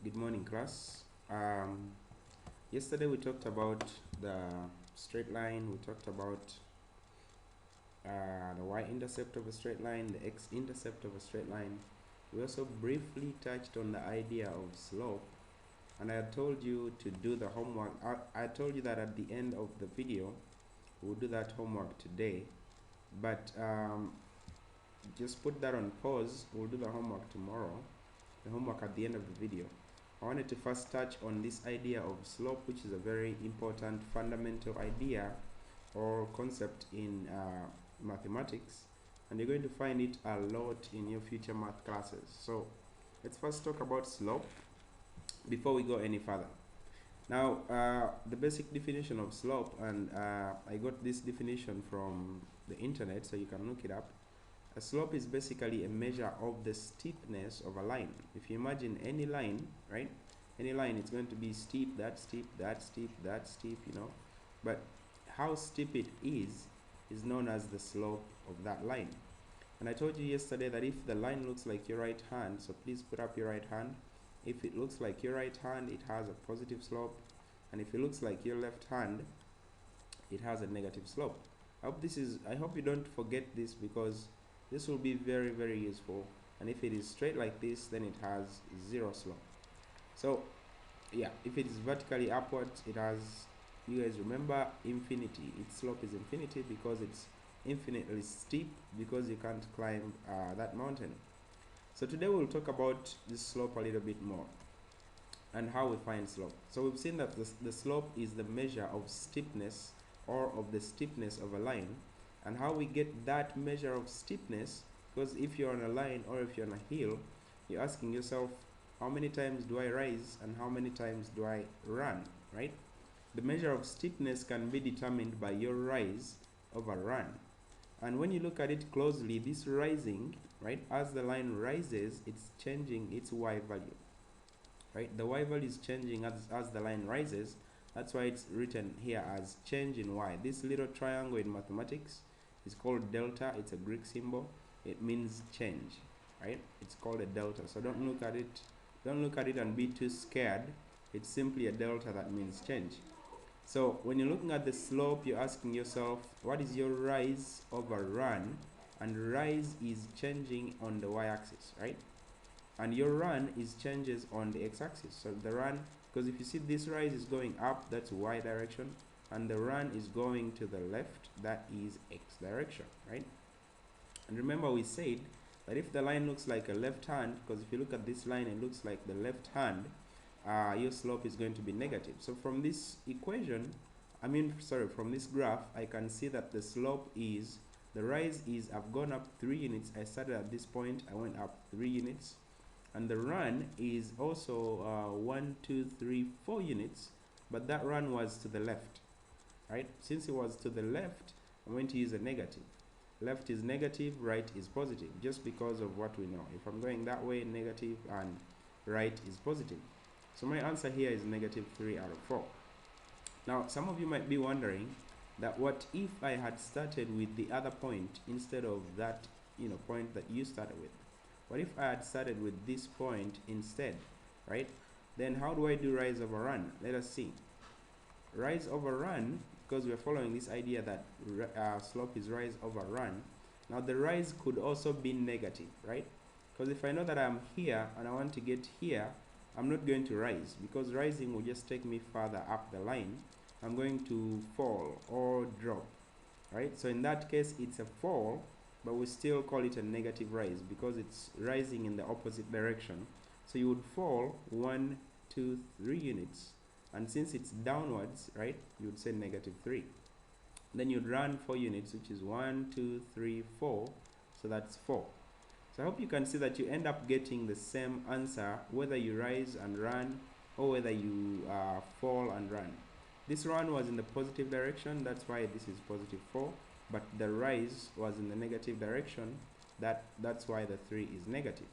Good morning, class. Yesterday we talked about the straight line. We talked about the y-intercept of a straight line, the x-intercept of a straight line. We also briefly touched on the idea of slope, and I had told you to do the homework. I told you that at the end of the video, we'll do that homework today, but just put that on pause. We'll do the homework tomorrow, the homework at the end of the video. I wanted to first touch on this idea of slope, which is a very important fundamental idea or concept in mathematics, and you're going to find it a lot in your future math classes. So let's first talk about slope before we go any further. Now, the basic definition of slope, and I got this definition from the internet, so you can look it up. A slope is basically a measure of the steepness of a line. If you imagine any line, right? Any line, it's going to be steep, that steep, that steep, that steep, But how steep it is known as the slope of that line. And I told you yesterday that if the line looks like your right hand, so please put up your right hand. If it looks like your right hand, it has a positive slope. And if it looks like your left hand, it has a negative slope. I hope you don't forget this, because this will be very, very useful. And if it is straight like this, then it has zero slope. So yeah, if it is vertically upwards, it has, you guys remember, infinity. Its slope is infinity because it's infinitely steep, because you can't climb that mountain. So today we'll talk about this slope a little bit more and how we find slope. So we've seen that the slope is the measure of steepness, or of the steepness of a line, and how we get that measure of steepness, because if you're on a line or if you're on a hill, you're asking yourself, how many times do I rise and how many times do I run, right? The measure of steepness can be determined by your rise over run. And when you look at it closely, this rising, right, as the line rises, it's changing its y value, right? The y value is changing as the line rises. That's why it's written here as change in y. This little triangle in mathematics is called delta. It's a Greek symbol. It means change, right? It's called a delta. So don't look at it and be too scared. It's simply a delta that means change. So when you're looking at the slope, you're asking yourself, what is your rise over run? And rise is changing on the y-axis, right? And your run is changes on the x-axis. So the run, because if you see this rise is going up, that's y direction, and the run is going to the left, that is x direction, right? And remember, we said that if the line looks like a left hand, because if you look at this line, it looks like the left hand, your slope is going to be negative. So from this equation, from this graph, I can see that the slope is, the rise is, I've gone up 3 units. I started at this point, I went up 3 units. And the run is also 1, 2, 3, 4 units, but that run was to the left, right? Since it was to the left, I'm going to use a negative. Left is negative, right is positive, just because of what we know. If I'm going that way, negative, and right is positive. So my answer here is negative 3 out of 4. Now, some of you might be wondering that what if I had started with the other point instead of that point that you started with? What if I had started with this point instead, right? Then how do I do rise over run? Let us see. Rise over run, because we're following this idea that slope is rise over run. Now the rise could also be negative, right? Because if I know that I'm here and I want to get here, I'm not going to rise, because rising will just take me further up the line. I'm going to fall or drop, right? So in that case, it's a fall, but we still call it a negative rise because it's rising in the opposite direction. So you would fall 1, 2, 3 units, and since it's downwards, right, you would say negative 3. Then you'd run 4 units, which is 1, 2, 3, 4. So that's 4. So I hope you can see that you end up getting the same answer whether you rise and run or whether you fall and run. This run was in the positive direction, that's why this is positive 4. But the rise was in the negative direction, that's why the 3 is negative.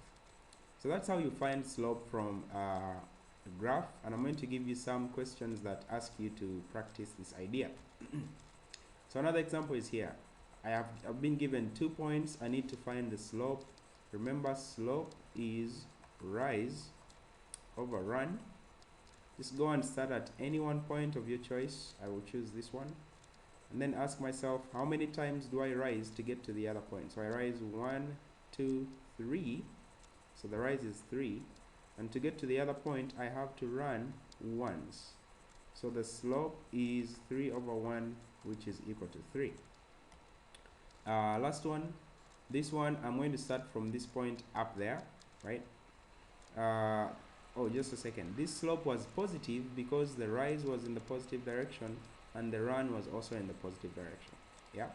So that's how you find slope from a graph, and I'm going to give you some questions that ask you to practice this idea. So another example is here. I've been given 2 points. I need to find the slope. Remember, slope is rise over run. Just go and start at any one point of your choice. I will choose this one, and then ask myself, how many times do I rise to get to the other point? So I rise 1, 2, 3. So the rise is 3, and to get to the other point I have to run once. So the slope is 3 over 1, which is equal to 3. Last one, this one I'm going to start from this point up there, right? Oh, just a second. This slope was positive because the rise was in the positive direction and the run was also in the positive direction. Yeah,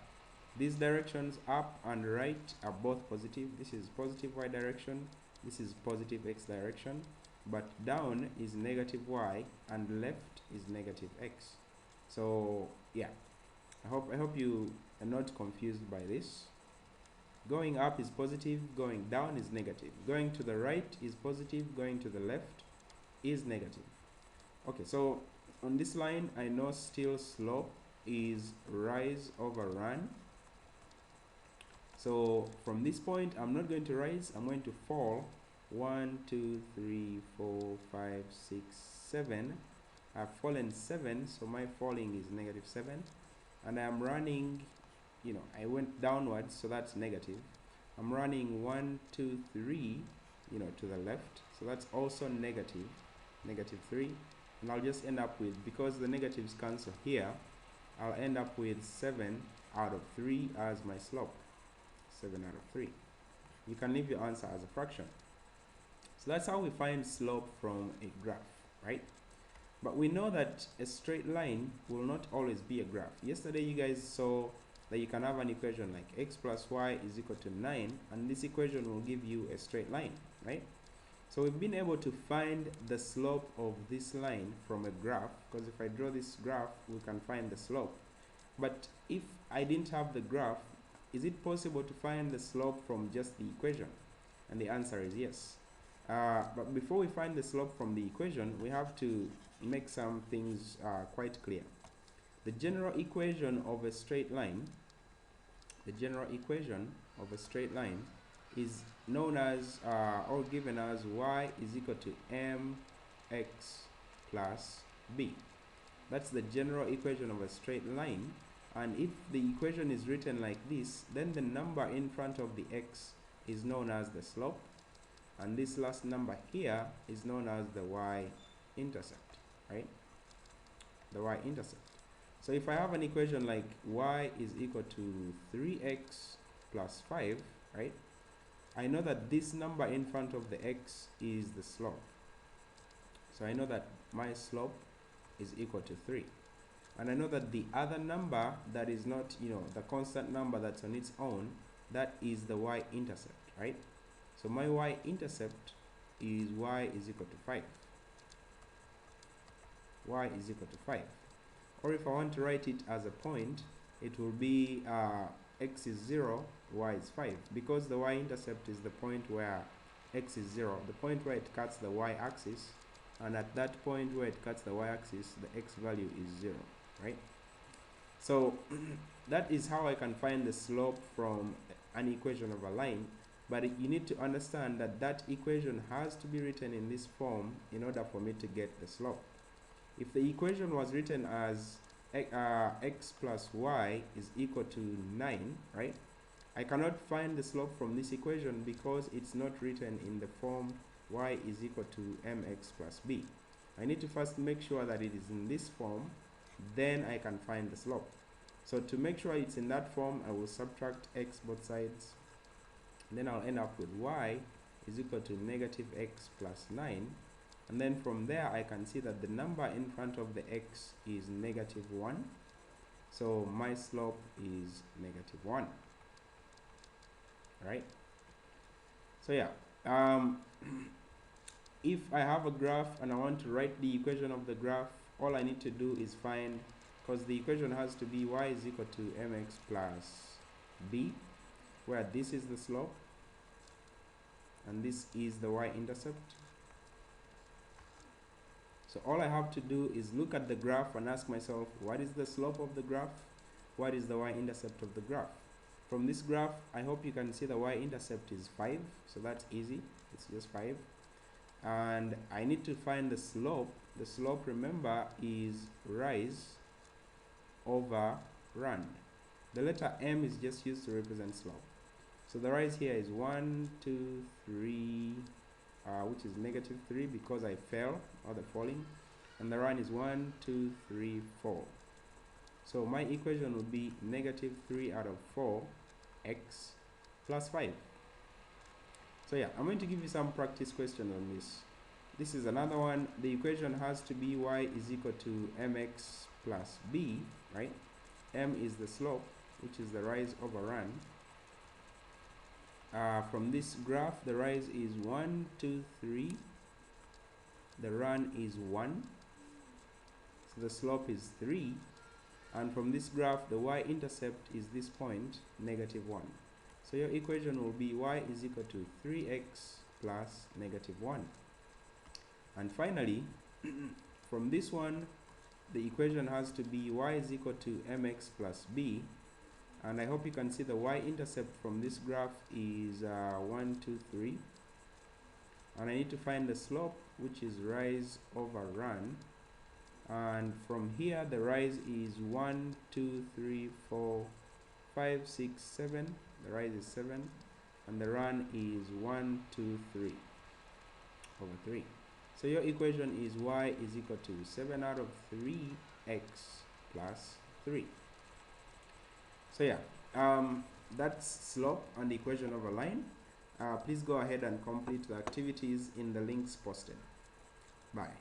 these directions up and right are both positive. This is positive y direction, this is positive x direction, but down is negative y and left is negative x. So yeah, I hope you are not confused by this. Going up is positive, going down is negative. Going to the right is positive, going to the left is negative. Okay, so on this line I know still slope is rise over run. So from this point I'm not going to rise, I'm going to fall. 1, 2, 3, 4, 5, 6, 7. I've fallen 7, so my falling is negative 7. And I'm running, you know, I went downwards, so that's negative. I'm running 1, 2, 3, you know, to the left, so that's also negative, negative 3. And I'll just end up with, because the negatives cancel here, I'll end up with 7 out of 3 as my slope. 7 out of 3. You can leave your answer as a fraction. So that's how we find slope from a graph, right? But we know that a straight line will not always be a graph. Yesterday you guys saw that you can have an equation like x plus y is equal to 9, and this equation will give you a straight line, right? So we've been able to find the slope of this line from a graph, because if I draw this graph, we can find the slope. But if I didn't have the graph, is it possible to find the slope from just the equation? And the answer is yes. But before we find the slope from the equation, we have to make some things quite clear. The general equation of a straight line, is known as or given as y is equal to mx plus b. That's the general equation of a straight line. And if the equation is written like this, then the number in front of the x is known as the slope, and this last number here is known as the y-intercept, right? The y-intercept. So if I have an equation like y is equal to 3x plus 5, right? I know that this number in front of the x is the slope. So I know that my slope is equal to 3. And I know that the other number that is not, you know, the constant number that's on its own, that is the y-intercept, right? So my y-intercept is y is equal to 5. Y is equal to 5. Or if I want to write it as a point, it will be x is 0, y is 5. Because the y-intercept is the point where x is 0, the point where it cuts the y-axis, and at that point where it cuts the y-axis, the x value is 0, right? So that is how I can find the slope from an equation of a line. But you need to understand that that equation has to be written in this form in order for me to get the slope. If the equation was written as x plus y is equal to 9, right? I cannot find the slope from this equation because it's not written in the form y is equal to mx plus b. I need to first make sure that it is in this form, then I can find the slope. So to make sure it's in that form, I will subtract x both sides. Then I'll end up with y is equal to negative x plus 9. And then from there, I can see that the number in front of the x is negative 1. So my slope is negative 1. Right? So yeah, if I have a graph and I want to write the equation of the graph, all I need to do is find, because the equation has to be y is equal to mx plus b, where this is the slope and this is the y-intercept. So all I have to do is look at the graph and ask myself, what is the slope of the graph? What is the y-intercept of the graph? From this graph, I hope you can see the y-intercept is 5, so that's easy. It's just 5. and I need to find the slope. The slope, remember, is rise over run. The letter m is just used to represent slope. So the rise here is 1, 2, 3, which is negative 3 because I fell, or the falling, and the run is 1, 2, 3, 4. So my equation would be negative 3 out of 4 x plus 5. So yeah, I'm going to give you some practice questions on this. This is another one. The equation has to be y is equal to mx plus b, right? M is the slope, which is the rise over run. From this graph, the rise is 1, 2, 3. The run is 1. So the slope is 3. And from this graph, the y-intercept is this point, negative 1. So your equation will be y is equal to 3x plus negative 1. And finally, from this one, the equation has to be y is equal to mx plus b. And I hope you can see the y-intercept from this graph is 1, 2, 3. And I need to find the slope, which is rise over run. And from here, the rise is 1, 2, 3, 4, 5, 6, 7. The rise is 7. And the run is 1, 2, 3 over 3. So your equation is y is equal to 7 out of 3x plus 3. So yeah, that's slope and the equation of a line. Please go ahead and complete the activities in the links posted. Bye.